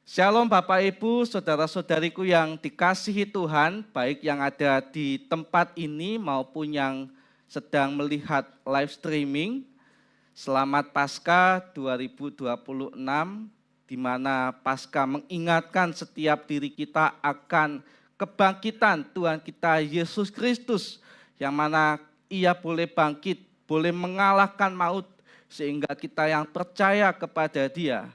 Shalom Bapak Ibu, saudara-saudariku yang dikasihi Tuhan, baik yang ada di tempat ini maupun yang sedang melihat live streaming. Selamat Paskah 2026, di mana Paskah mengingatkan setiap diri kita akan kebangkitan Tuhan kita Yesus Kristus, yang mana Ia boleh bangkit, boleh mengalahkan maut, sehingga kita yang percaya kepada Dia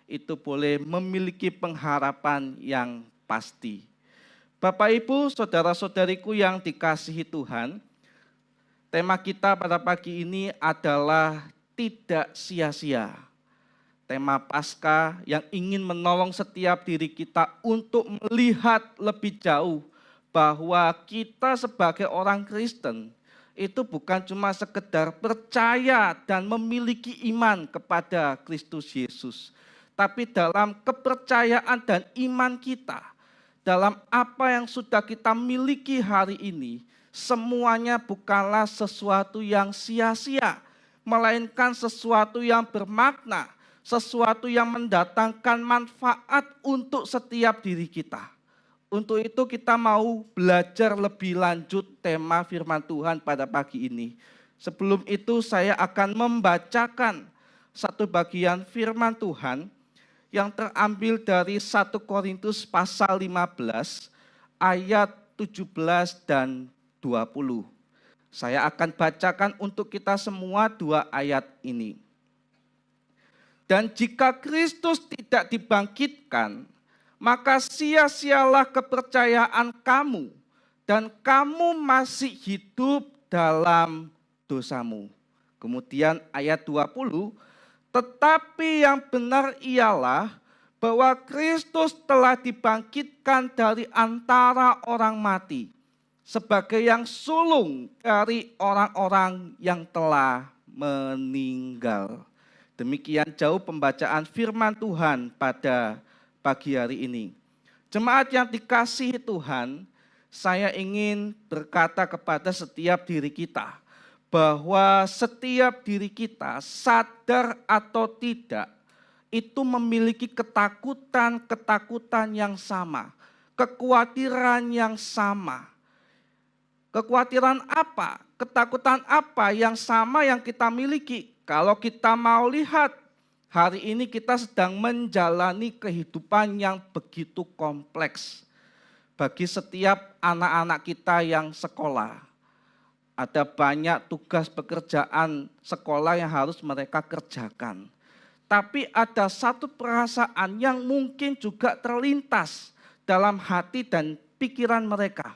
itu boleh memiliki pengharapan yang pasti. Bapak Ibu, saudara-saudariku yang dikasihi Tuhan, tema kita pada pagi ini adalah tidak sia-sia. Tema Paskah yang ingin menolong setiap diri kita untuk melihat lebih jauh bahwa kita sebagai orang Kristen itu bukan cuma sekedar percaya dan memiliki iman kepada Kristus Yesus, tapi dalam kepercayaan dan iman kita, dalam apa yang sudah kita miliki hari ini, semuanya bukanlah sesuatu yang sia-sia, melainkan sesuatu yang bermakna, sesuatu yang mendatangkan manfaat untuk setiap diri kita. Untuk itu kita mau belajar lebih lanjut tema firman Tuhan pada pagi ini. Sebelum itu saya akan membacakan satu bagian firman Tuhan yang terambil dari 1 Korintus pasal 15 ayat 17 dan 20. Saya akan bacakan untuk kita semua dua ayat ini. Dan jika Kristus tidak dibangkitkan, maka sia-sialah kepercayaan kamu, dan kamu masih hidup dalam dosamu. Kemudian ayat 20, tetapi yang benar ialah bahwa Kristus telah dibangkitkan dari antara orang mati, sebagai yang sulung dari orang-orang yang telah meninggal. Demikian jauh pembacaan firman Tuhan pada pagi hari ini. Jemaat yang dikasihi Tuhan, saya ingin berkata kepada setiap diri kita, bahwa setiap diri kita sadar atau tidak itu memiliki ketakutan-ketakutan yang sama, kekhawatiran yang sama. Kekhawatiran apa? Ketakutan apa yang sama yang kita miliki? Kalau kita mau lihat, hari ini kita sedang menjalani kehidupan yang begitu kompleks bagi setiap anak-anak kita yang sekolah. Ada banyak tugas pekerjaan sekolah yang harus mereka kerjakan. Tapi ada satu perasaan yang mungkin juga terlintas dalam hati dan pikiran mereka,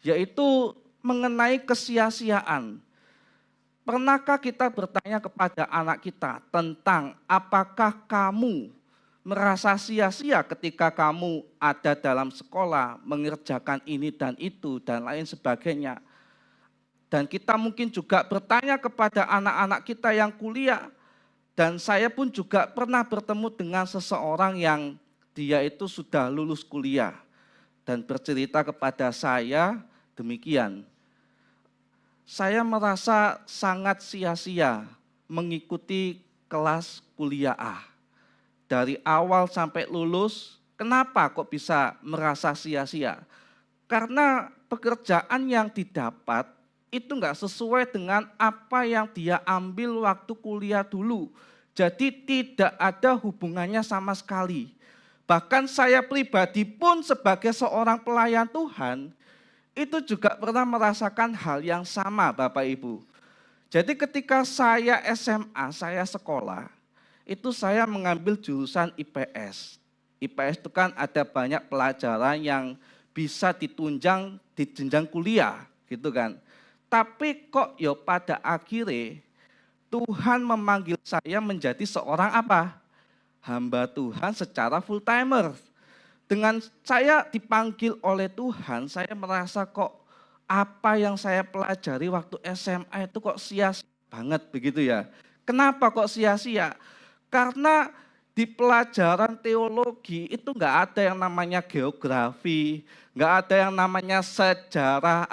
yaitu mengenai kesia-siaan. Pernahkah kita bertanya kepada anak kita tentang apakah kamu merasa sia-sia ketika kamu ada dalam sekolah, mengerjakan ini dan itu dan lain sebagainya? Dan kita mungkin juga bertanya kepada anak-anak kita yang kuliah. Dan saya pun juga pernah bertemu dengan seseorang yang dia itu sudah lulus kuliah. Dan bercerita kepada saya demikian. Saya merasa sangat sia-sia mengikuti kelas kuliah A. Dari awal sampai lulus, kenapa kok bisa merasa sia-sia? Karena pekerjaan yang didapat itu enggak sesuai dengan apa yang dia ambil waktu kuliah dulu. Jadi tidak ada hubungannya sama sekali. Bahkan saya pribadi pun sebagai seorang pelayan Tuhan, itu juga pernah merasakan hal yang sama Bapak Ibu. Jadi ketika saya SMA, saya sekolah, itu saya mengambil jurusan IPS. IPS itu kan ada banyak pelajaran yang bisa ditunjang di jenjang kuliah gitu kan. Tapi kok ya pada akhirnya Tuhan memanggil saya menjadi seorang apa? Hamba Tuhan secara full timer. Dengan saya dipanggil oleh Tuhan, saya merasa kok apa yang saya pelajari waktu SMA itu kok sia-sia banget begitu ya. Kenapa kok sia-sia? Karena di pelajaran teologi itu enggak ada yang namanya geografi, enggak ada yang namanya sejarah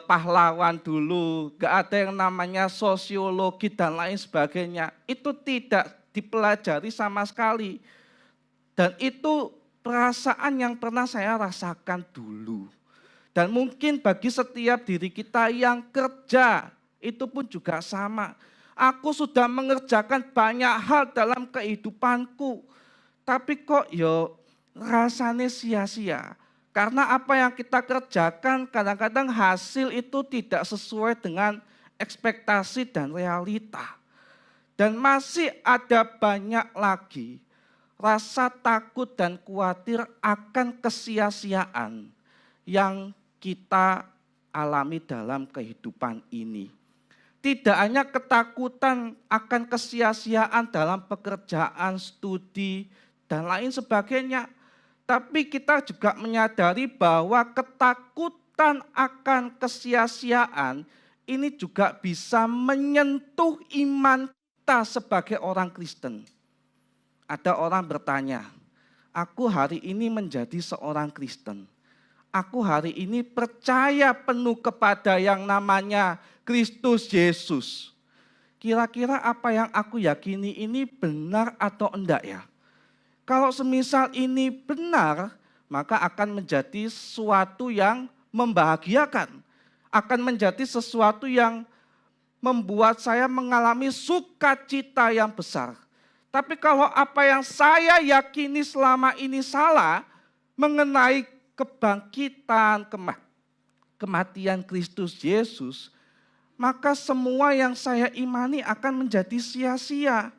pahlawan dulu, gak ada yang namanya sosiologi dan lain sebagainya. Itu tidak dipelajari sama sekali. Dan itu perasaan yang pernah saya rasakan dulu. Dan mungkin bagi setiap diri kita yang kerja, itu pun juga sama. Aku sudah mengerjakan banyak hal dalam kehidupanku, tapi kok yo rasanya sia-sia. Karena apa yang kita kerjakan kadang-kadang hasil itu tidak sesuai dengan ekspektasi dan realita. Dan masih ada banyak lagi rasa takut dan khawatir akan kesia-siaan yang kita alami dalam kehidupan ini. Tidak hanya ketakutan akan kesia-siaan dalam pekerjaan, studi, dan lain sebagainya. Tapi kita juga menyadari bahwa ketakutan akan kesia-siaan ini juga bisa menyentuh iman kita sebagai orang Kristen. Ada orang bertanya, aku hari ini menjadi seorang Kristen. Aku hari ini percaya penuh kepada yang namanya Kristus Yesus. Kira-kira apa yang aku yakini ini benar atau enggak ya? Kalau semisal ini benar, maka akan menjadi sesuatu yang membahagiakan. Akan menjadi sesuatu yang membuat saya mengalami sukacita yang besar. Tapi kalau apa yang saya yakini selama ini salah, mengenai kebangkitan, kematian Kristus Yesus, maka semua yang saya imani akan menjadi sia-sia.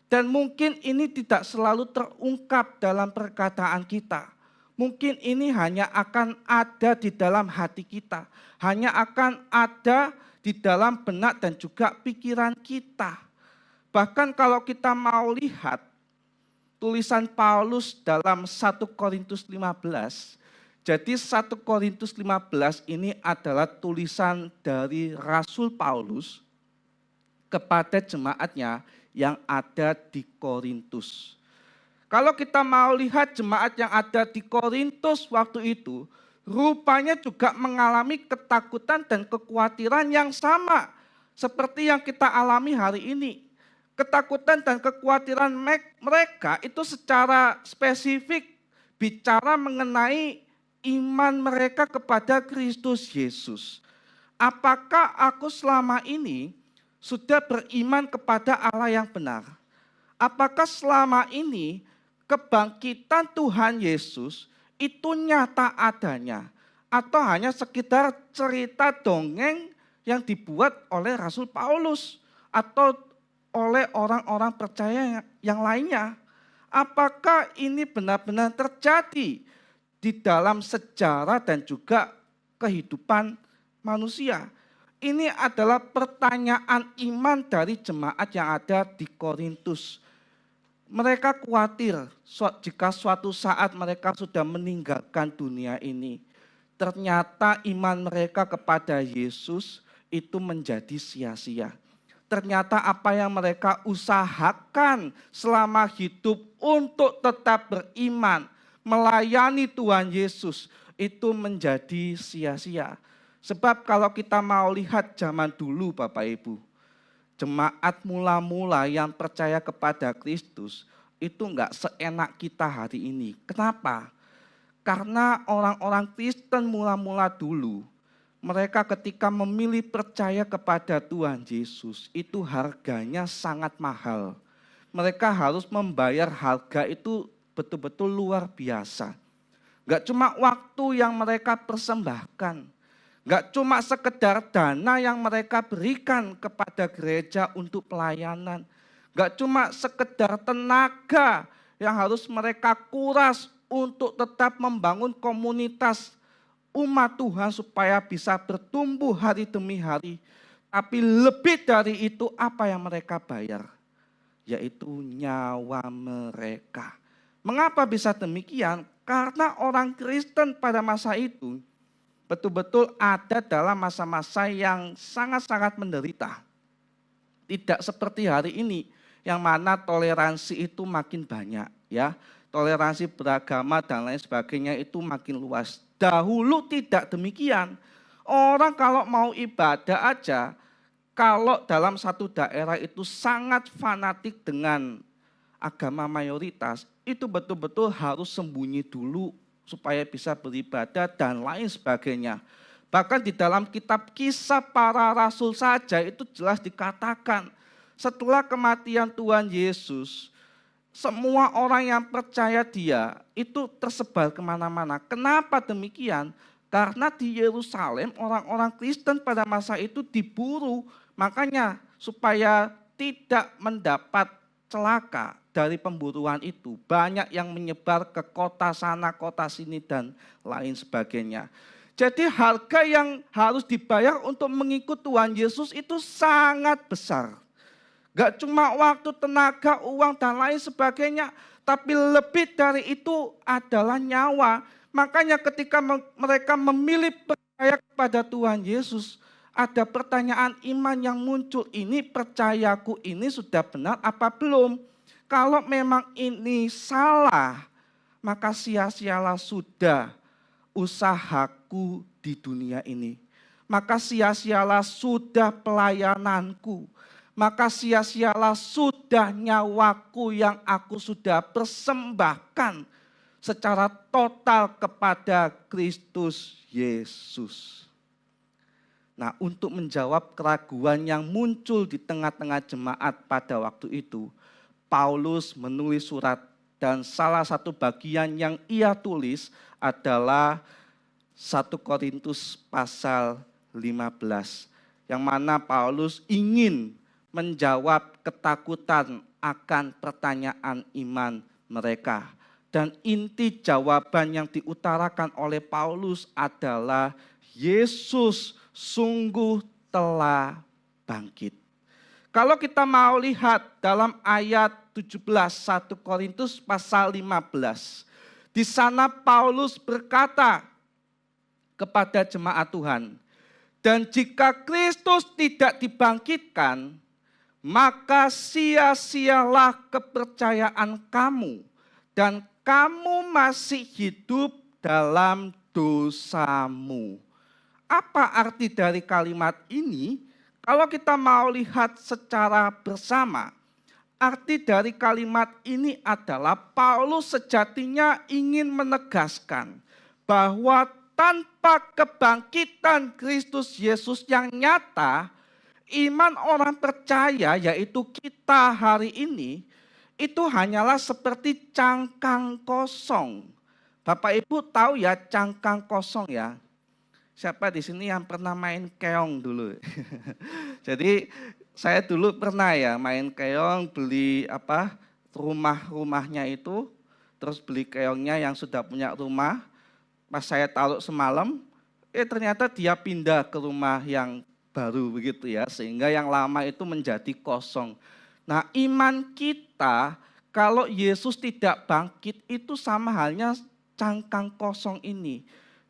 Dan mungkin ini tidak selalu terungkap dalam perkataan kita. Mungkin ini hanya akan ada di dalam hati kita. Hanya akan ada di dalam benak dan juga pikiran kita. Bahkan kalau kita mau lihat tulisan Paulus dalam 1 Korintus 15. Jadi 1 Korintus 15 ini adalah tulisan dari Rasul Paulus kepada jemaatnya yang ada di Korintus. Kalau kita mau lihat jemaat yang ada di Korintus waktu itu, rupanya juga mengalami ketakutan dan kekhawatiran yang sama seperti yang kita alami hari ini. Ketakutan dan kekhawatiran mereka itu secara spesifik bicara mengenai iman mereka kepada Kristus Yesus. Apakah aku selama ini sudah beriman kepada Allah yang benar? Apakah selama ini kebangkitan Tuhan Yesus itu nyata adanya? Atau hanya sekedar cerita dongeng yang dibuat oleh Rasul Paulus atau oleh orang-orang percaya yang lainnya? Apakah ini benar-benar terjadi di dalam sejarah dan juga kehidupan manusia? Ini adalah pertanyaan iman dari jemaat yang ada di Korintus. Mereka khawatir jika suatu saat mereka sudah meninggalkan dunia ini, ternyata iman mereka kepada Yesus itu menjadi sia-sia. Ternyata apa yang mereka usahakan selama hidup untuk tetap beriman, melayani Tuhan Yesus, itu menjadi sia-sia. Sebab kalau kita mau lihat zaman dulu Bapak Ibu, jemaat mula-mula yang percaya kepada Kristus itu enggak seenak kita hari ini. Kenapa? Karena orang-orang Kristen mula-mula dulu, mereka ketika memilih percaya kepada Tuhan Yesus, itu harganya sangat mahal. Mereka harus membayar harga itu betul-betul luar biasa. Enggak cuma waktu yang mereka persembahkan, enggak cuma sekedar dana yang mereka berikan kepada gereja untuk pelayanan, enggak cuma sekedar tenaga yang harus mereka kuras untuk tetap membangun komunitas umat Tuhan supaya bisa bertumbuh hari demi hari. Tapi lebih dari itu apa yang mereka bayar? Yaitu nyawa mereka. Mengapa bisa demikian? Karena orang Kristen pada masa itu betul-betul ada dalam masa-masa yang sangat-sangat menderita. Tidak seperti hari ini yang mana toleransi itu makin banyak, ya. Toleransi beragama dan lain sebagainya itu makin luas. Dahulu tidak demikian. Orang kalau mau ibadah aja, kalau dalam satu daerah itu sangat fanatik dengan agama mayoritas, itu betul-betul harus sembunyi dulu supaya bisa beribadah dan lain sebagainya. Bahkan di dalam kitab Kisah Para Rasul saja itu jelas dikatakan, setelah kematian Tuhan Yesus, semua orang yang percaya Dia itu tersebar kemana-mana. Kenapa demikian? Karena di Yerusalem orang-orang Kristen pada masa itu diburu. Makanya supaya tidak mendapat celaka dari pemburuan itu, banyak yang menyebar ke kota sana, kota sini, dan lain sebagainya. Jadi harga yang harus dibayar untuk mengikut Tuhan Yesus itu sangat besar. Gak cuma waktu, tenaga, uang, dan lain sebagainya. Tapi lebih dari itu adalah nyawa. Makanya ketika mereka memilih percaya kepada Tuhan Yesus, ada pertanyaan iman yang muncul. Ini percayaku ini sudah benar apa belum? Kalau memang ini salah, maka sia-sialah sudah usahaku di dunia ini. Maka sia-sialah sudah pelayananku. Maka sia-sialah sudah nyawaku yang aku sudah persembahkan secara total kepada Kristus Yesus. Nah, untuk menjawab keraguan yang muncul di tengah-tengah jemaat pada waktu itu, Paulus menulis surat dan salah satu bagian yang ia tulis adalah 1 Korintus pasal 15, yang mana Paulus ingin menjawab ketakutan akan pertanyaan iman mereka. Dan inti jawaban yang diutarakan oleh Paulus adalah Yesus sungguh telah bangkit. Kalau kita mau lihat dalam ayat 17 1 Korintus pasal 15, di sana Paulus berkata kepada jemaat Tuhan, dan jika Kristus tidak dibangkitkan, maka sia-sialah kepercayaan kamu dan kamu masih hidup dalam dosamu. Apa arti dari kalimat ini? Kalau kita mau lihat secara bersama, arti dari kalimat ini adalah Paulus sejatinya ingin menegaskan bahwa tanpa kebangkitan Kristus Yesus yang nyata, iman orang percaya yaitu kita hari ini, itu hanyalah seperti cangkang kosong. Bapak Ibu tahu ya cangkang kosong ya? Siapa di sini yang pernah main keong dulu? Jadi saya dulu pernah ya main keong, beli rumahnya itu, terus beli keongnya yang sudah punya rumah. Pas saya taruh semalam, ternyata dia pindah ke rumah yang baru begitu ya, sehingga yang lama itu menjadi kosong. Nah, iman kita kalau Yesus tidak bangkit itu sama halnya cangkang kosong ini.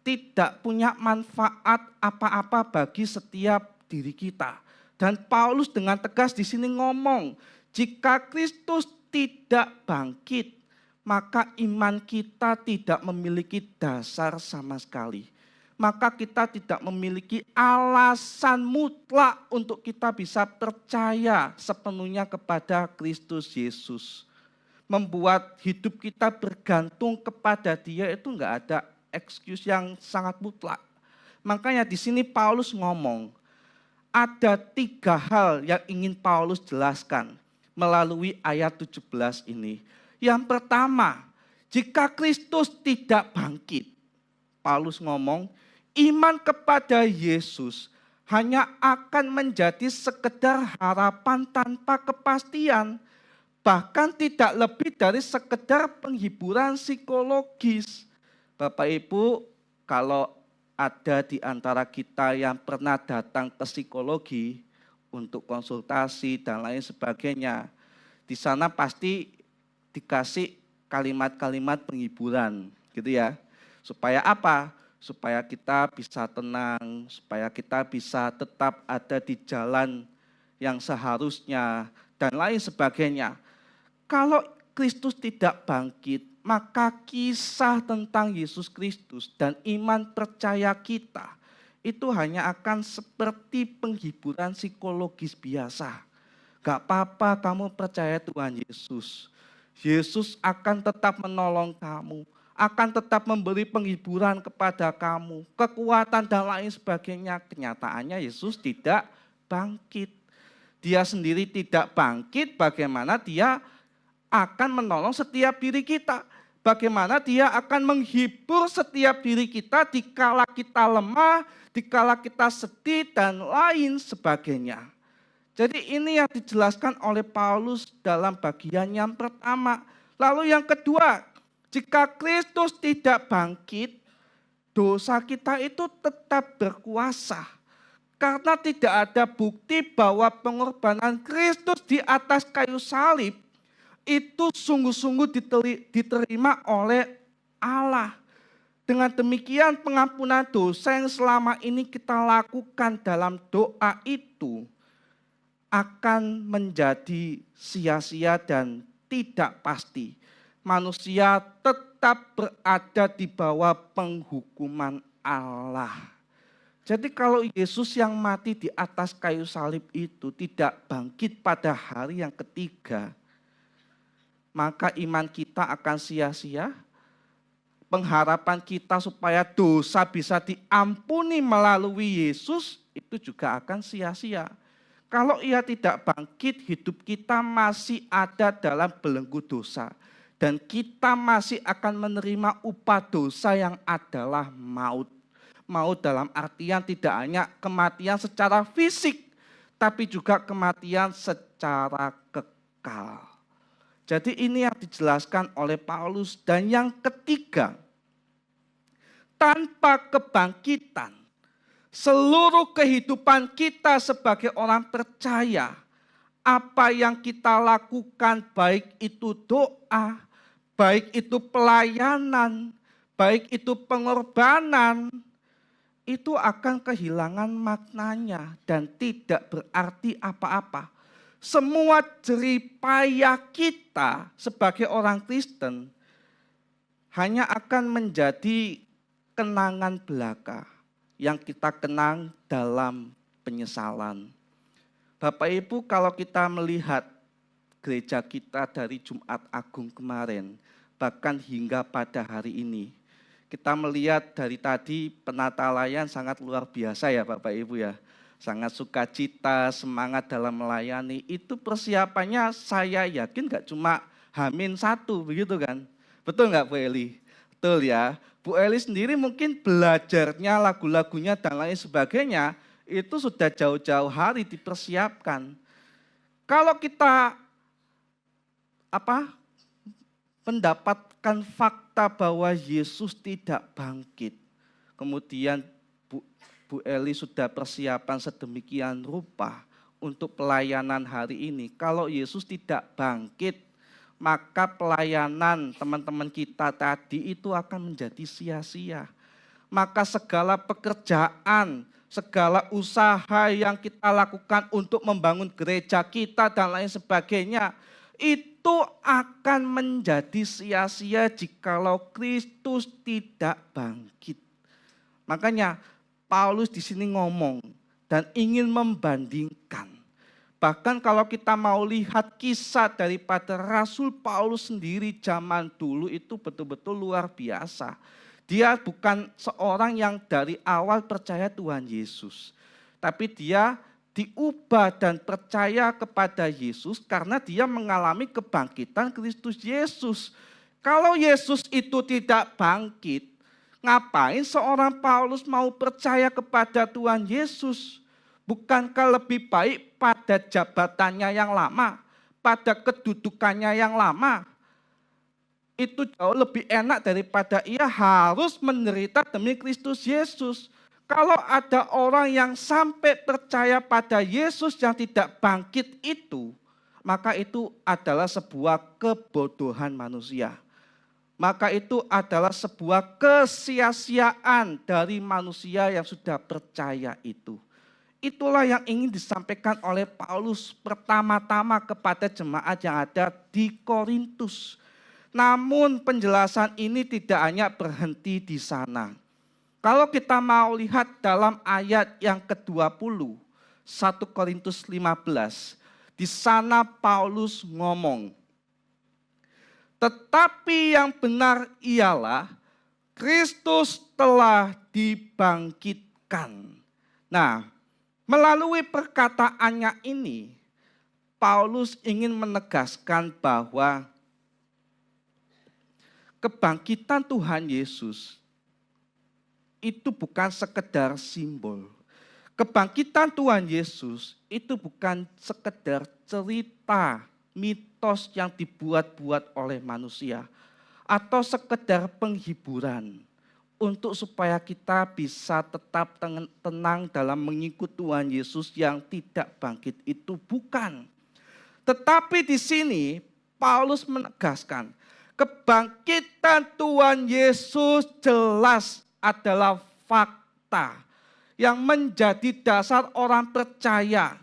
Tidak punya manfaat apa-apa bagi setiap diri kita. Dan Paulus dengan tegas di sini ngomong, jika Kristus tidak bangkit, maka iman kita tidak memiliki dasar sama sekali. Maka kita tidak memiliki alasan mutlak untuk kita bisa percaya sepenuhnya kepada Kristus Yesus. Membuat hidup kita bergantung kepada Dia itu enggak ada excuse yang sangat mutlak. Makanya di sini Paulus ngomong, ada 3 hal yang ingin Paulus jelaskan melalui ayat 17 ini. Yang pertama, jika Kristus tidak bangkit, Paulus ngomong, iman kepada Yesus hanya akan menjadi sekedar harapan tanpa kepastian. Bahkan tidak lebih dari sekedar penghiburan psikologis. Bapak Ibu, kalau ada di antara kita yang pernah datang ke psikologi untuk konsultasi dan lain sebagainya, di sana pasti dikasih kalimat-kalimat penghiburan gitu ya. Supaya apa? Supaya kita bisa tenang, supaya kita bisa tetap ada di jalan yang seharusnya dan lain sebagainya. Kalau Kristus tidak bangkit, maka kisah tentang Yesus Kristus dan iman percaya kita itu hanya akan seperti penghiburan psikologis biasa. Gak apa-apa kamu percaya Tuhan Yesus. Yesus akan tetap menolong kamu, akan tetap memberi penghiburan kepada kamu, kekuatan dan lain sebagainya. Kenyataannya Yesus tidak bangkit. Dia sendiri tidak bangkit, bagaimana dia akan menolong setiap diri kita. Bagaimana dia akan menghibur setiap diri kita dikala kita lemah, dikala kita sedih dan lain sebagainya. Jadi ini yang dijelaskan oleh Paulus dalam bagian yang pertama. Lalu yang kedua, jika Kristus tidak bangkit, dosa kita itu tetap berkuasa. Karena tidak ada bukti bahwa pengorbanan Kristus di atas kayu salib itu sungguh-sungguh diterima oleh Allah. Dengan demikian pengampunan dosa yang selama ini kita lakukan dalam doa itu akan menjadi sia-sia dan tidak pasti. Manusia tetap berada di bawah penghukuman Allah. Jadi kalau Yesus yang mati di atas kayu salib itu tidak bangkit pada hari yang ketiga, maka iman kita akan sia-sia. Pengharapan kita supaya dosa bisa diampuni melalui Yesus itu juga akan sia-sia. Kalau ia tidak bangkit, hidup kita masih ada dalam belenggu dosa. Dan kita masih akan menerima upah dosa yang adalah maut. Maut dalam artian tidak hanya kematian secara fisik, tapi juga kematian secara kekal. Jadi ini yang dijelaskan oleh Paulus. Dan yang ketiga, tanpa kebangkitan, seluruh kehidupan kita sebagai orang percaya, apa yang kita lakukan baik itu doa, baik itu pelayanan, baik itu pengorbanan, itu akan kehilangan maknanya dan tidak berarti apa-apa. Semua jeripaya kita sebagai orang Kristen hanya akan menjadi kenangan belaka yang kita kenang dalam penyesalan. Bapak Ibu, kalau kita melihat gereja kita dari Jumat Agung kemarin, bahkan hingga pada hari ini, kita melihat dari tadi penata-layan sangat luar biasa ya Bapak Ibu ya. Sangat sukacita, semangat dalam melayani. Itu persiapannya saya yakin gak cuma H-1 begitu kan. Betul gak Bu Eli? Betul ya. Bu Eli sendiri mungkin belajarnya, lagu-lagunya dan lain sebagainya, itu sudah jauh-jauh hari dipersiapkan. Kalau kita mendapatkan fakta bahwa Yesus tidak bangkit, kemudian Bu Eli sudah persiapan sedemikian rupa untuk pelayanan hari ini. Kalau Yesus tidak bangkit, maka pelayanan teman-teman kita tadi itu akan menjadi sia-sia. Maka segala pekerjaan, segala usaha yang kita lakukan untuk membangun gereja kita dan lain sebagainya, itu akan menjadi sia-sia jikalau Kristus tidak bangkit. Makanya Paulus di sini ngomong dan ingin membandingkan. Bahkan kalau kita mau lihat kisah daripada Rasul Paulus sendiri zaman dulu itu betul-betul luar biasa. Dia bukan seorang yang dari awal percaya Tuhan Yesus. Tapi dia diubah dan percaya kepada Yesus karena dia mengalami kebangkitan Kristus Yesus. Kalau Yesus itu tidak bangkit, ngapain seorang Paulus mau percaya kepada Tuhan Yesus? Bukankah lebih baik pada jabatannya yang lama, pada kedudukannya yang lama? Itu jauh lebih enak daripada ia harus menderita demi Kristus Yesus. Kalau ada orang yang sampai percaya pada Yesus yang tidak bangkit itu, maka itu adalah sebuah kebodohan manusia. Maka itu adalah sebuah kesia-siaan dari manusia yang sudah percaya itu. Itulah yang ingin disampaikan oleh Paulus pertama-tama kepada jemaat yang ada di Korintus. Namun penjelasan ini tidak hanya berhenti di sana. Kalau kita mau lihat dalam ayat yang ke-20, 1 Korintus 15, di sana Paulus ngomong, Tetapi yang benar ialah Kristus telah dibangkitkan. Nah, melalui perkataannya ini, Paulus ingin menegaskan bahwa kebangkitan Tuhan Yesus itu bukan sekedar simbol. Kebangkitan Tuhan Yesus itu bukan sekedar cerita, mitos yang dibuat-buat oleh manusia, atau sekedar penghiburan untuk supaya kita bisa tetap tenang dalam mengikut Tuhan Yesus yang tidak bangkit. Itu bukan. Tetapi di sini Paulus menegaskan kebangkitan Tuhan Yesus jelas adalah fakta yang menjadi dasar orang percaya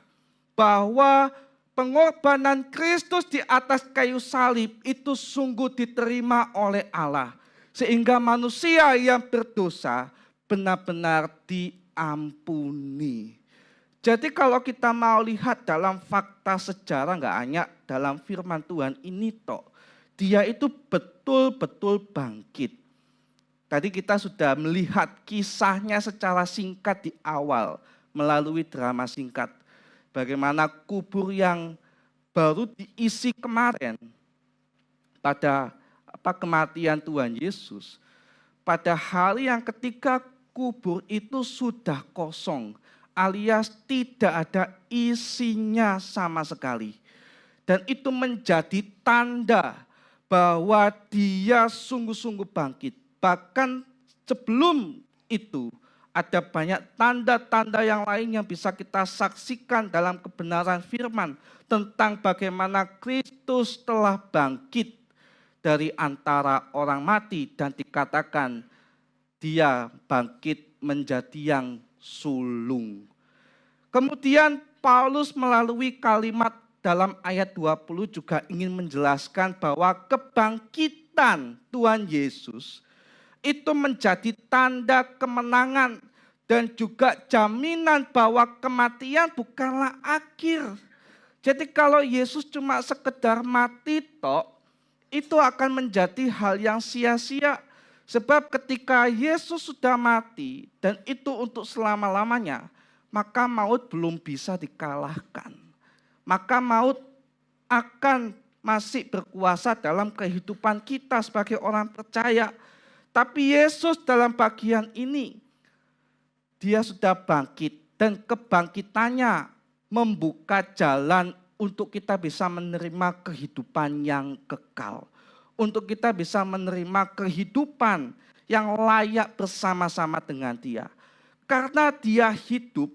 bahwa pengorbanan Kristus di atas kayu salib itu sungguh diterima oleh Allah. Sehingga manusia yang berdosa benar-benar diampuni. Jadi kalau kita mau lihat dalam fakta sejarah, nggak hanya dalam firman Tuhan ini toh, dia itu betul-betul bangkit. Tadi kita sudah melihat kisahnya secara singkat di awal melalui drama singkat. Bagaimana kubur yang baru diisi kemarin pada kematian Tuhan Yesus. Pada hari yang ketika kubur itu sudah kosong, alias tidak ada isinya sama sekali. Dan itu menjadi tanda bahwa dia sungguh-sungguh bangkit. Bahkan sebelum itu ada banyak tanda-tanda yang lain yang bisa kita saksikan dalam kebenaran firman tentang bagaimana Kristus telah bangkit dari antara orang mati dan dikatakan dia bangkit menjadi yang sulung. Kemudian Paulus melalui kalimat dalam ayat 20 juga ingin menjelaskan bahwa kebangkitan Tuhan Yesus itu menjadi tanda kemenangan dan juga jaminan bahwa kematian bukanlah akhir. Jadi kalau Yesus cuma sekedar mati tok, itu akan menjadi hal yang sia-sia. Sebab ketika Yesus sudah mati dan itu untuk selama-lamanya, maka maut belum bisa dikalahkan. Maka maut akan masih berkuasa dalam kehidupan kita sebagai orang percaya. Tapi Yesus dalam bagian ini, dia sudah bangkit dan kebangkitannya membuka jalan untuk kita bisa menerima kehidupan yang kekal. Untuk kita bisa menerima kehidupan yang layak bersama-sama dengan dia. Karena dia hidup,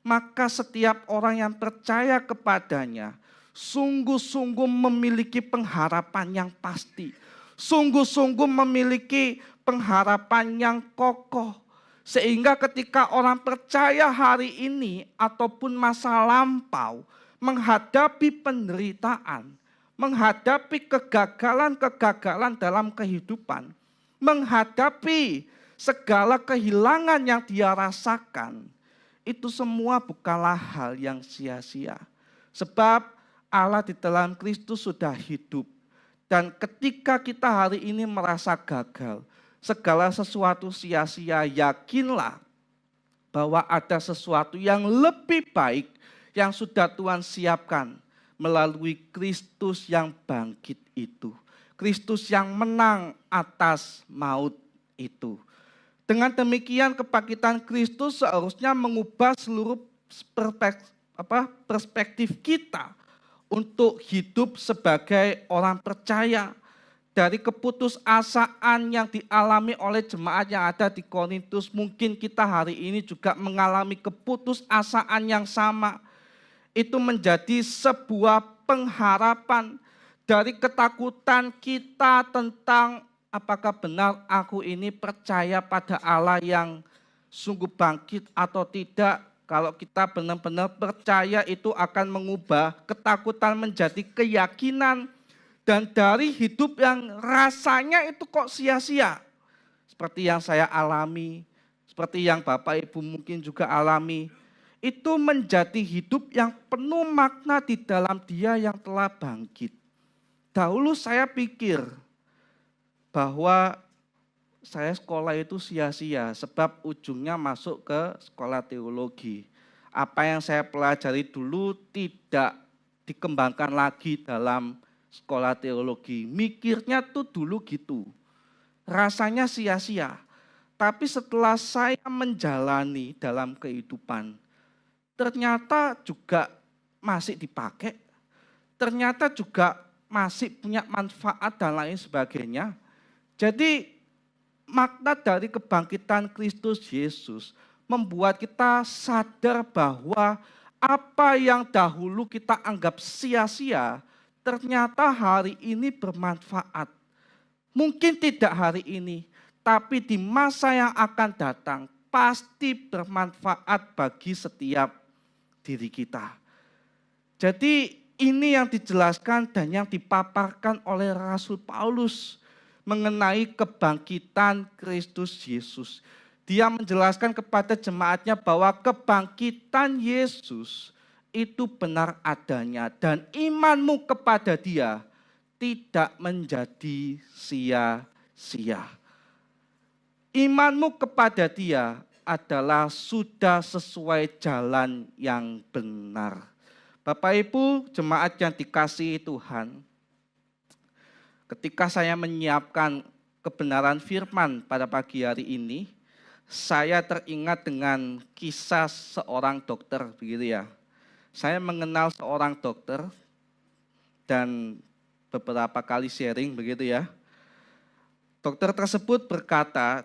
maka setiap orang yang percaya kepadanya sungguh-sungguh memiliki pengharapan yang pasti. Sungguh-sungguh memiliki pengharapan yang kokoh. Sehingga ketika orang percaya hari ini ataupun masa lampau menghadapi penderitaan, menghadapi kegagalan-kegagalan dalam kehidupan, menghadapi segala kehilangan yang dia rasakan, itu semua bukanlah hal yang sia-sia. Sebab Allah di dalam Kristus sudah hidup. Dan ketika kita hari ini merasa gagal, segala sesuatu sia-sia, yakinlah bahwa ada sesuatu yang lebih baik yang sudah Tuhan siapkan melalui Kristus yang bangkit itu. Kristus yang menang atas maut itu. Dengan demikian kebangkitan Kristus seharusnya mengubah seluruh perspektif kita untuk hidup sebagai orang percaya. Dari keputusasaan yang dialami oleh jemaat yang ada di Korintus, mungkin kita hari ini juga mengalami keputusasaan yang sama. Itu menjadi sebuah pengharapan dari ketakutan kita tentang apakah benar aku ini percaya pada Allah yang sungguh bangkit atau tidak. Kalau kita benar-benar percaya, itu akan mengubah ketakutan menjadi keyakinan. Dan dari hidup yang rasanya itu kok sia-sia. Seperti yang saya alami, seperti yang Bapak Ibu mungkin juga alami. Itu menjadi hidup yang penuh makna di dalam Dia yang telah bangkit. Dahulu saya pikir bahwa saya sekolah itu sia-sia sebab ujungnya masuk ke sekolah teologi. Apa yang saya pelajari dulu tidak dikembangkan lagi dalam sekolah teologi. Mikirnya tuh dulu gitu. Rasanya sia-sia. Tapi setelah saya menjalani dalam kehidupan, ternyata juga masih dipakai, ternyata juga masih punya manfaat dan lain sebagainya. Jadi makna dari kebangkitan Kristus Yesus membuat kita sadar bahwa apa yang dahulu kita anggap sia-sia, ternyata hari ini bermanfaat. Mungkin tidak hari ini, tapi di masa yang akan datang pasti bermanfaat bagi setiap diri kita. Jadi ini yang dijelaskan dan yang dipaparkan oleh Rasul Paulus mengenai kebangkitan Kristus Yesus. Dia menjelaskan kepada jemaatnya bahwa kebangkitan Yesus itu benar adanya dan imanmu kepada Dia tidak menjadi sia-sia. Imanmu kepada Dia adalah sudah sesuai jalan yang benar. Bapak Ibu jemaat yang dikasihi Tuhan, ketika saya menyiapkan kebenaran firman pada pagi hari ini, saya teringat dengan kisah seorang dokter, begitu ya. Saya mengenal seorang dokter dan beberapa kali sharing, begitu ya. Dokter tersebut berkata,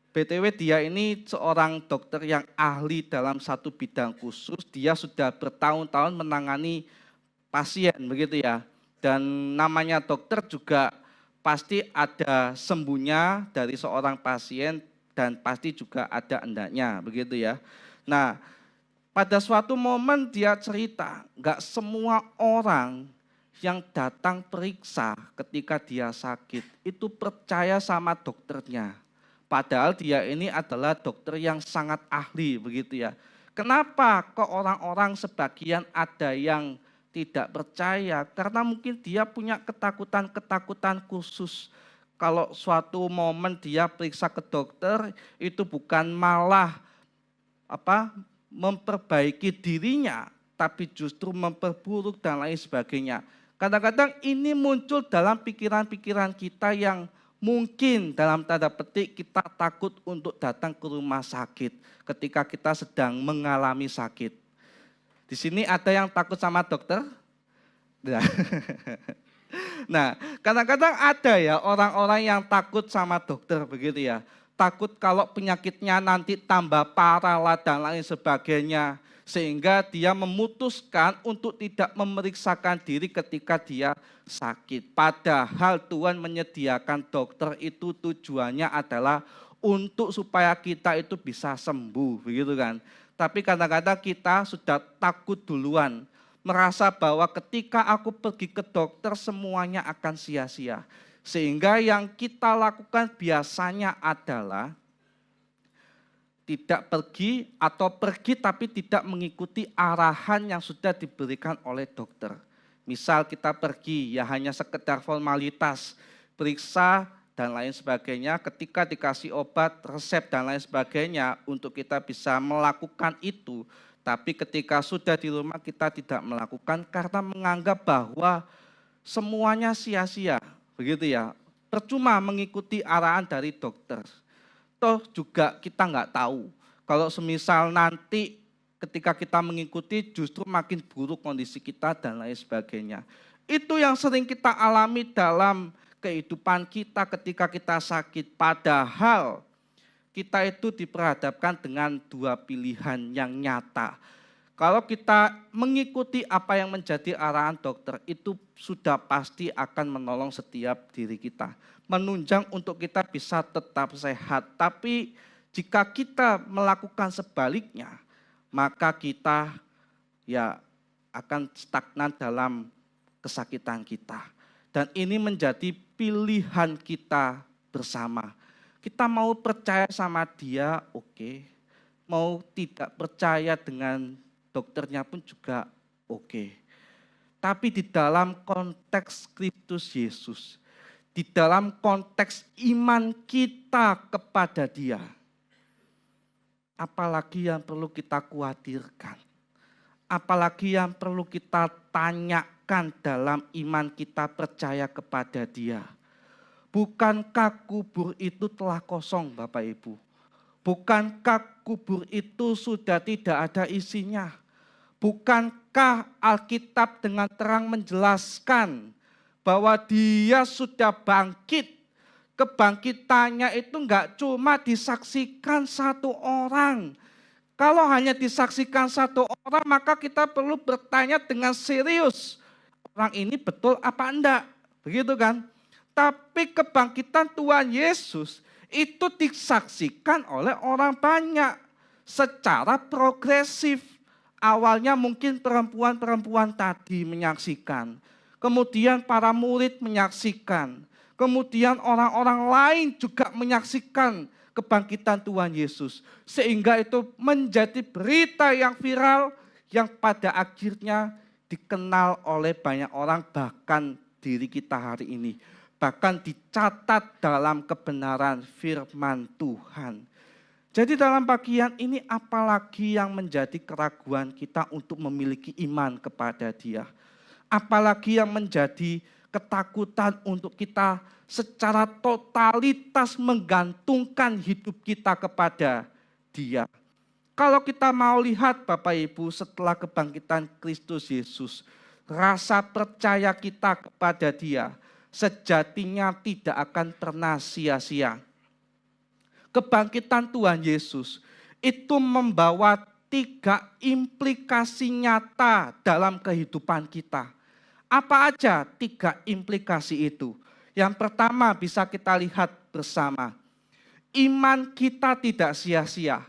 BTW dia ini seorang dokter yang ahli dalam satu bidang khusus, dia sudah bertahun-tahun menangani pasien, begitu ya. Dan namanya dokter juga pasti ada sembuhnya dari seorang pasien dan pasti juga ada endaknya, begitu ya. Nah, pada suatu momen dia cerita, enggak semua orang yang datang periksa ketika dia sakit itu percaya sama dokternya. Padahal dia ini adalah dokter yang sangat ahli, begitu ya. Kenapa kok orang-orang sebagian ada yang tidak percaya? Karena mungkin dia punya ketakutan-ketakutan khusus. Kalau suatu momen dia periksa ke dokter, itu bukan malah memperbaiki dirinya, tapi justru memperburuk dan lain sebagainya. Kadang-kadang ini muncul dalam pikiran-pikiran kita yang mungkin dalam tanda petik kita takut untuk datang ke rumah sakit ketika kita sedang mengalami sakit. Di sini ada yang takut sama dokter? Nah, kadang-kadang ada ya orang-orang yang takut sama dokter, begitu ya. Takut kalau penyakitnya nanti tambah parah lah dan lain sebagainya. Sehingga dia memutuskan untuk tidak memeriksakan diri ketika dia sakit. Padahal Tuhan menyediakan dokter itu tujuannya adalah untuk supaya kita itu bisa sembuh, begitu kan. Tapi kadang-kadang kita sudah takut duluan. Merasa bahwa ketika aku pergi ke dokter semuanya akan sia-sia. Sehingga yang kita lakukan biasanya adalah tidak pergi atau pergi tapi tidak mengikuti arahan yang sudah diberikan oleh dokter. Misal kita pergi ya hanya sekedar formalitas, periksa dan lain sebagainya, ketika dikasih obat, resep dan lain sebagainya untuk kita bisa melakukan itu. Tapi ketika sudah di rumah kita tidak melakukan karena menganggap bahwa semuanya sia-sia, begitu ya. Percuma mengikuti arahan dari dokter. Toh juga kita nggak tahu. Kalau semisal nanti ketika kita mengikuti justru makin buruk kondisi kita dan lain sebagainya. Itu yang sering kita alami dalam kehidupan kita ketika kita sakit. Padahal kita itu diperhadapkan dengan dua pilihan yang nyata. Kalau kita mengikuti apa yang menjadi arahan dokter, itu sudah pasti akan menolong setiap diri kita. Menunjang untuk kita bisa tetap sehat. Tapi jika kita melakukan sebaliknya, maka kita ya akan stagnan dalam kesakitan kita. Dan ini menjadi pilihan kita bersama. Kita mau percaya sama dia, oke. Mau tidak percaya dengan dokternya pun juga oke. tapi di dalam konteks Kristus Yesus, di dalam konteks iman kita kepada Dia. Apalagi yang perlu kita khawatirkan, apalagi yang perlu kita tanyakan dalam iman kita percaya kepada Dia. Bukankah kubur itu telah kosong, Bapak Ibu? Bukankah kubur itu sudah tidak ada isinya? Bukankah Alkitab dengan terang menjelaskan bahwa Dia sudah bangkit? Kebangkitannya itu enggak cuma disaksikan satu orang. Kalau hanya disaksikan satu orang, maka kita perlu bertanya dengan serius. Orang ini betul apa enggak? Begitu kan? Tapi kebangkitan Tuhan Yesus itu disaksikan oleh orang banyak secara progresif. Awalnya mungkin perempuan-perempuan tadi menyaksikan. Kemudian para murid menyaksikan. Kemudian orang-orang lain juga menyaksikan kebangkitan Tuhan Yesus. Sehingga itu menjadi berita yang viral yang pada akhirnya dikenal oleh banyak orang, bahkan diri kita hari ini. Bahkan dicatat dalam kebenaran firman Tuhan. Jadi dalam bagian ini apalagi yang menjadi keraguan kita untuk memiliki iman kepada Dia. Apalagi yang menjadi ketakutan untuk kita secara totalitas menggantungkan hidup kita kepada Dia. Kalau kita mau lihat Bapak Ibu setelah kebangkitan Kristus Yesus, rasa percaya kita kepada Dia sejatinya tidak akan pernah sia-sia. Kebangkitan Tuhan Yesus itu membawa 3 implikasi nyata dalam kehidupan kita. Apa aja 3 implikasi itu? Yang pertama bisa kita lihat bersama. Iman kita tidak sia-sia,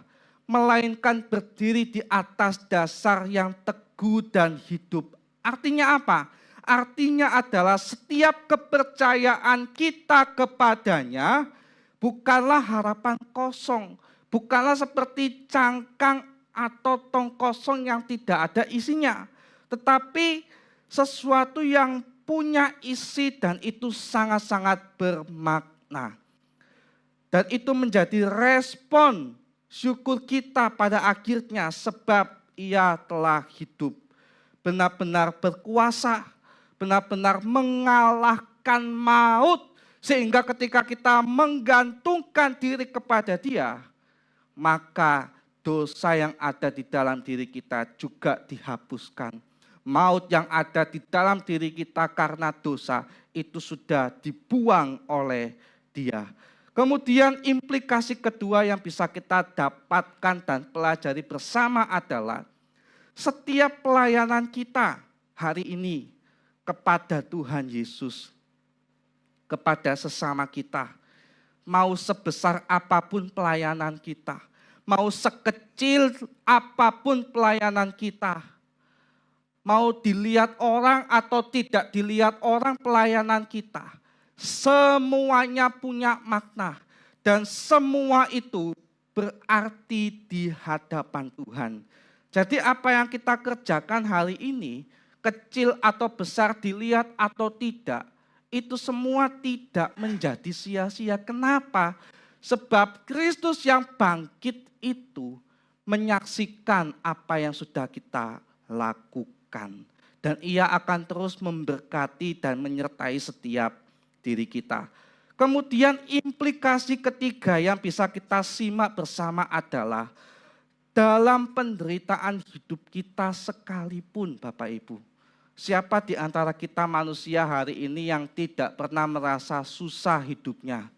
melainkan berdiri di atas dasar yang teguh dan hidup. Artinya apa? Artinya adalah setiap kepercayaan kita kepadanya bukanlah harapan kosong. Bukanlah seperti cangkang atau tong kosong yang tidak ada isinya. Tetapi sesuatu yang punya isi dan itu sangat-sangat bermakna. Dan itu menjadi respon syukur kita pada akhirnya sebab Ia telah hidup. Benar-benar berkuasa, benar-benar mengalahkan maut. Sehingga ketika kita menggantungkan diri kepada Dia, maka dosa yang ada di dalam diri kita juga dihapuskan. Maut yang ada di dalam diri kita karena dosa itu sudah dibuang oleh Dia. Kemudian implikasi kedua yang bisa kita dapatkan dan pelajari bersama adalah setiap pelayanan kita hari ini kepada Tuhan Yesus, kepada sesama kita, mau sebesar apapun pelayanan kita, mau sekecil apapun pelayanan kita, mau dilihat orang atau tidak dilihat orang pelayanan kita, semuanya punya makna dan semua itu berarti di hadapan Tuhan. Jadi apa yang kita kerjakan hari ini, kecil atau besar dilihat atau tidak, itu semua tidak menjadi sia-sia. Kenapa? Sebab Kristus yang bangkit itu menyaksikan apa yang sudah kita lakukan. Dan Ia akan terus memberkati dan menyertai setiap diri kita. Kemudian implikasi ketiga yang bisa kita simak bersama adalah dalam penderitaan hidup kita sekalipun Bapak Ibu. Siapa di antara kita manusia hari ini yang tidak pernah merasa susah hidupnya?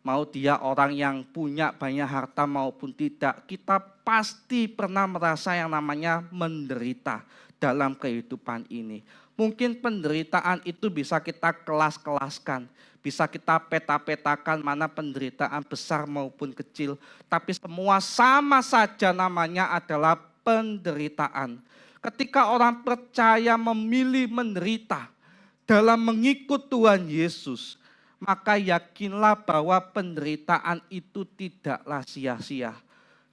Mau dia orang yang punya banyak harta maupun tidak, kita pasti pernah merasa yang namanya menderita dalam kehidupan ini. Mungkin penderitaan itu bisa kita kelas-kelaskan, bisa kita peta-petakan mana penderitaan besar maupun kecil. Tapi semua sama saja namanya adalah penderitaan. Ketika orang percaya memilih menderita dalam mengikut Tuhan Yesus, maka yakinlah bahwa penderitaan itu tidaklah sia-sia.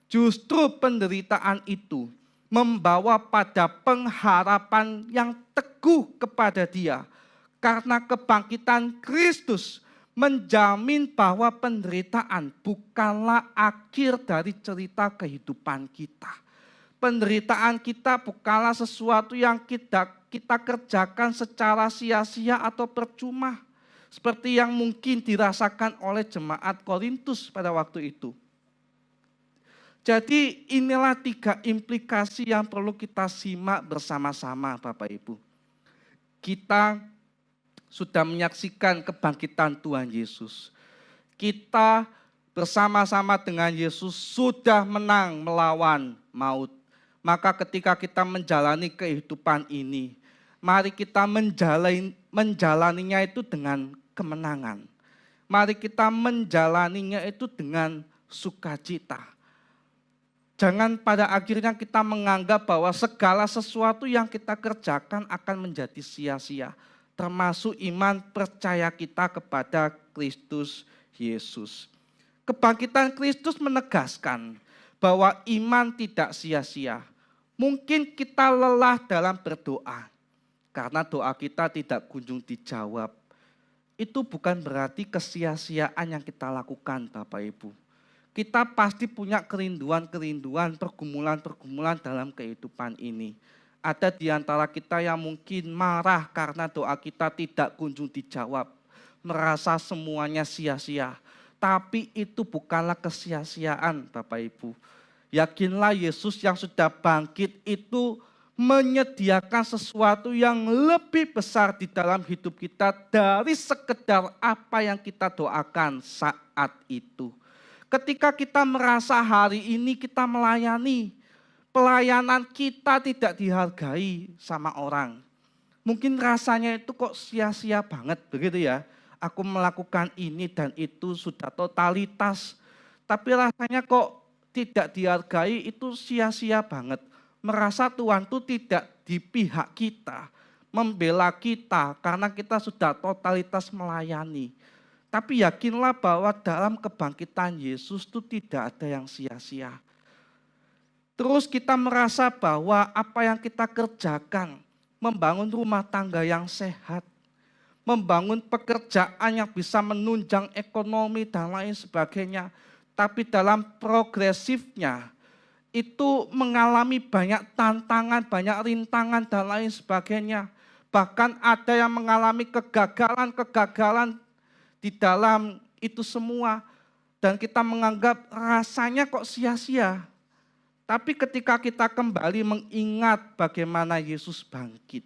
Justru penderitaan itu membawa pada pengharapan yang teguh kepada Dia. Karena kebangkitan Kristus menjamin bahwa penderitaan bukanlah akhir dari cerita kehidupan kita. Penderitaan kita bukanlah sesuatu yang kita kerjakan secara sia-sia atau percuma. Seperti yang mungkin dirasakan oleh jemaat Korintus pada waktu itu. Jadi inilah 3 implikasi yang perlu kita simak bersama-sama Bapak Ibu. Kita sudah menyaksikan kebangkitan Tuhan Yesus. Kita bersama-sama dengan Yesus sudah menang melawan maut. Maka ketika kita menjalani kehidupan ini, mari kita menjalaninya itu dengan kemenangan. Mari kita menjalaninya itu dengan sukacita. Jangan pada akhirnya kita menganggap bahwa segala sesuatu yang kita kerjakan akan menjadi sia-sia. Termasuk iman percaya kita kepada Kristus Yesus. Kebangkitan Kristus menegaskan bahwa iman tidak sia-sia. Mungkin kita lelah dalam berdoa. Karena doa kita tidak kunjung dijawab. Itu bukan berarti kesia-siaan yang kita lakukan Bapak Ibu. Kita pasti punya kerinduan-kerinduan, pergumulan-pergumulan dalam kehidupan ini. Ada di antara kita yang mungkin marah karena doa kita tidak kunjung dijawab. Merasa semuanya sia-sia. Tapi itu bukanlah kesia-siaan Bapak Ibu. Yakinlah Yesus yang sudah bangkit itu menyediakan sesuatu yang lebih besar di dalam hidup kita dari sekedar apa yang kita doakan saat itu. Ketika kita merasa hari ini kita melayani, pelayanan kita tidak dihargai sama orang. Mungkin rasanya itu kok sia-sia banget begitu ya. Aku melakukan ini dan itu sudah totalitas. Tapi rasanya kok tidak dihargai itu sia-sia banget. Merasa Tuhan itu tidak di pihak kita, membela kita karena kita sudah totalitas melayani. Tapi yakinlah bahwa dalam kebangkitan Yesus itu tidak ada yang sia-sia. Terus kita merasa bahwa apa yang kita kerjakan, membangun rumah tangga yang sehat, membangun pekerjaan yang bisa menunjang ekonomi dan lain sebagainya. Tapi dalam progresifnya itu mengalami banyak tantangan, banyak rintangan dan lain sebagainya. Bahkan ada yang mengalami kegagalan-kegagalan di dalam itu semua. Dan kita menganggap rasanya kok sia-sia. Tapi ketika kita kembali mengingat bagaimana Yesus bangkit.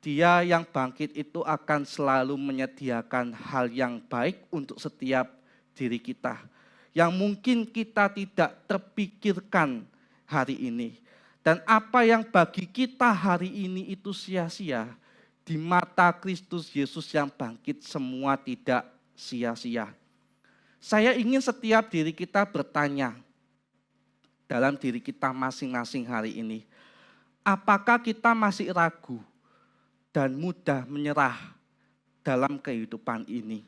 Dia yang bangkit itu akan selalu menyediakan hal yang baik untuk setiap diri kita. Yang mungkin kita tidak terpikirkan hari ini. Dan apa yang bagi kita hari ini itu sia-sia. Di mata Kristus Yesus yang bangkit semua tidak sia-sia. Saya ingin setiap diri kita bertanya dalam diri kita masing-masing hari ini. Apakah kita masih ragu dan mudah menyerah dalam kehidupan ini?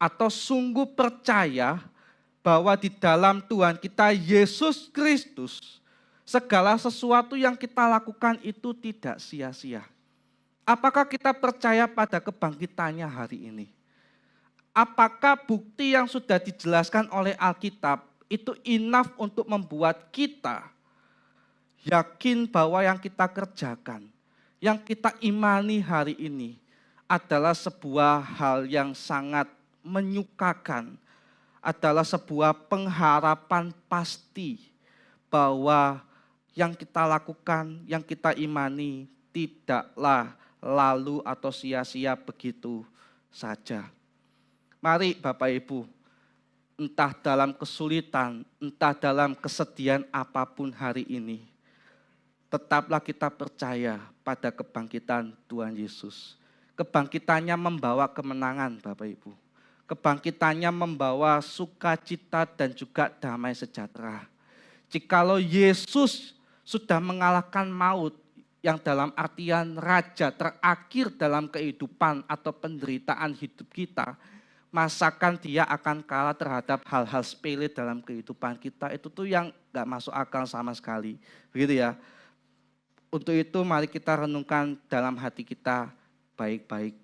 Atau sungguh percaya bahwa di dalam Tuhan kita Yesus Kristus, segala sesuatu yang kita lakukan itu tidak sia-sia. Apakah kita percaya pada kebangkitannya hari ini? Apakah bukti yang sudah dijelaskan oleh Alkitab itu enough untuk membuat kita yakin bahwa yang kita kerjakan, yang kita imani hari ini adalah sebuah hal yang sangat menyukakan, adalah sebuah pengharapan pasti bahwa yang kita lakukan, yang kita imani tidaklah lalu atau sia-sia begitu saja. Mari Bapak Ibu, entah dalam kesulitan, entah dalam kesedihan apapun hari ini, tetaplah kita percaya pada kebangkitan Tuhan Yesus. Kebangkitannya membawa kemenangan Bapak Ibu. Kebangkitannya membawa sukacita dan juga damai sejahtera. Jikalau Yesus sudah mengalahkan maut, yang dalam artian raja terakhir dalam kehidupan atau penderitaan hidup kita, masakan dia akan kalah terhadap hal-hal sepele dalam kehidupan kita. Itu tuh yang gak masuk akal sama sekali. Begitu ya. Untuk itu mari kita renungkan dalam hati kita baik-baik.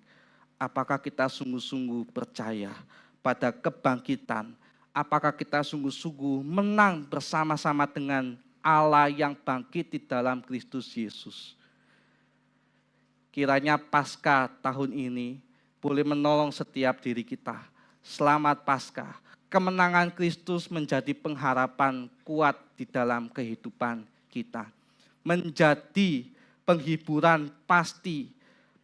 Apakah kita sungguh-sungguh percaya pada kebangkitan? Apakah kita sungguh-sungguh menang bersama-sama dengan Allah yang bangkit di dalam Kristus Yesus? Kiranya Paskah tahun ini boleh menolong setiap diri kita. Selamat Paskah. Kemenangan Kristus menjadi pengharapan kuat di dalam kehidupan kita. Menjadi penghiburan pasti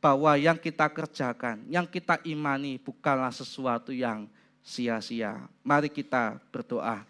bahwa yang kita kerjakan, yang kita imani bukanlah sesuatu yang sia-sia. Mari kita berdoa.